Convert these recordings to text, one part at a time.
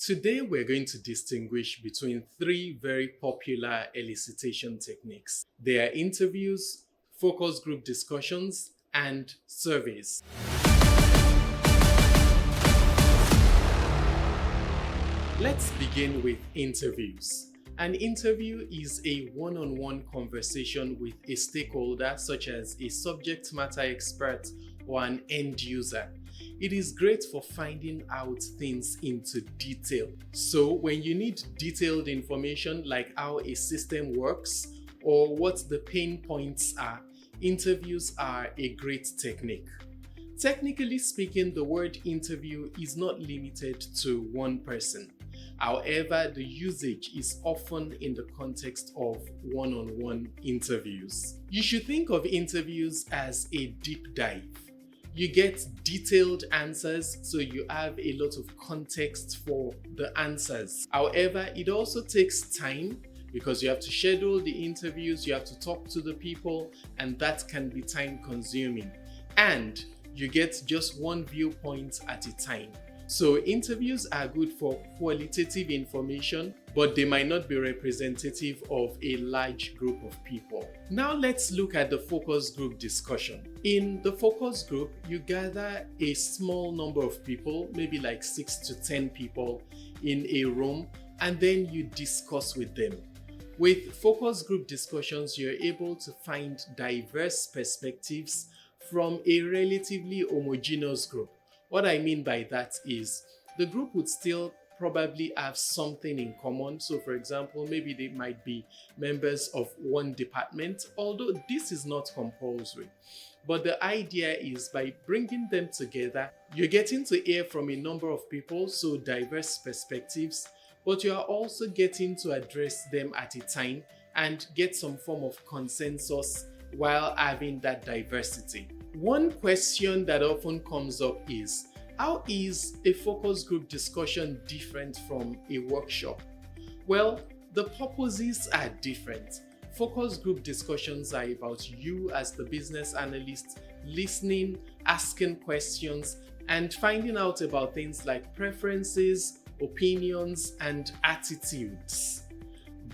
Today, we're going to distinguish between three very popular elicitation techniques. They are interviews, focus group discussions, and surveys. Let's begin with interviews. An interview is a one-on-one conversation with a stakeholder, such as a subject matter expert or an end user. It is great for finding out things into detail. So when you need detailed information like how a system works or what the pain points are, interviews are a great technique. Technically speaking, the word interview is not limited to one person. However, the usage is often in the context of one-on-one interviews. You should think of interviews as a deep dive. You get detailed answers, so you have a lot of context for the answers. However, it also takes time because you have to schedule the interviews, you have to talk to the people, and that can be time consuming. And you get just one viewpoint at a time. So interviews are good for qualitative information, but they might not be representative of a large group of people. Now let's look at the focus group discussion. In the focus group, you gather a small number of people, maybe like 6 to 10 people in a room, and then you discuss with them. With focus group discussions, you're able to find diverse perspectives from a relatively homogeneous group. What I mean by that is the group would still probably have something in common. So for example, maybe they might be members of one department, although this is not compulsory. But the idea is by bringing them together, you're getting to hear from a number of people, so diverse perspectives, but you are also getting to address them at a time and get some form of consensus while having that diversity. One question that often comes up is, how is a focus group discussion different from a workshop? Well, the purposes are different. Focus group discussions are about you as the business analyst listening, asking questions, and finding out about things like preferences, opinions, and attitudes.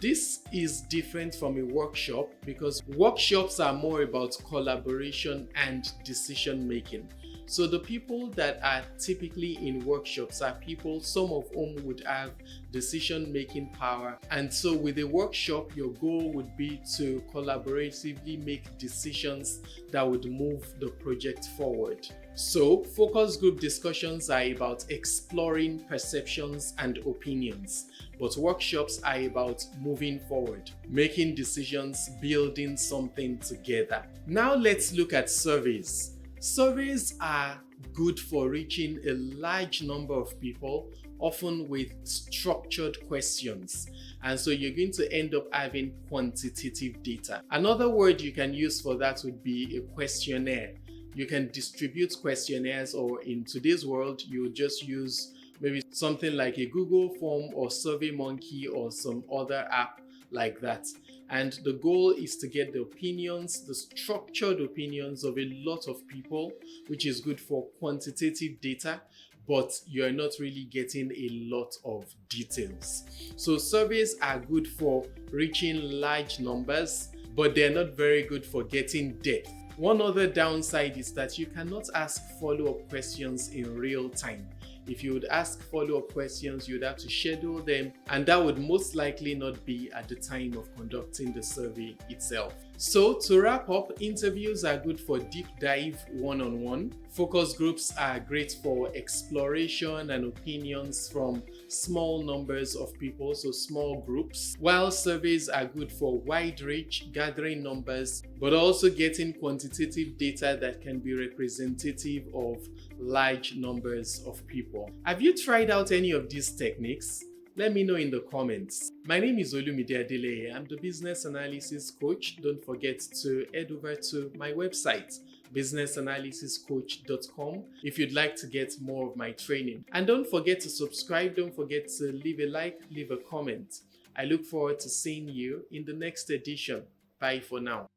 This is different from a workshop because workshops are more about collaboration and decision making. So the people that are typically in workshops are people, some of whom would have decision making power. And so with a workshop, your goal would be to collaboratively make decisions that would move the project forward. So focus group discussions are about exploring perceptions and opinions, but workshops are about moving forward, making decisions, building something together. Now let's look at surveys. Surveys are good for reaching a large number of people, often with structured questions. And so you're going to end up having quantitative data. Another word you can use for that would be a questionnaire. You can distribute questionnaires, or in today's world, you would just use maybe something like a Google form or SurveyMonkey or some other app like that. And the goal is to get the opinions, the structured opinions of a lot of people, which is good for quantitative data, but you're not really getting a lot of details. So surveys are good for reaching large numbers, but they're not very good for getting depth. One other downside is that you cannot ask follow-up questions in real time. If you would ask follow-up questions, you'd have to schedule them, and that would most likely not be at the time of conducting the survey itself. So to wrap up, interviews are good for deep dive one-on-one. Focus groups are great for exploration and opinions from small numbers of people, so small groups. While surveys are good for wide reach, gathering numbers, but also getting quantitative data that can be representative of large numbers of people. Have you tried out any of these techniques? Let me know in the comments. My name is Olumide. I'm the business analysis coach. Don't forget to head over to my website, businessanalysiscoach.com, if you'd like to get more of my training. And don't forget to subscribe. Don't forget to leave a like, leave a comment. I look forward to seeing you in the next edition. Bye for now.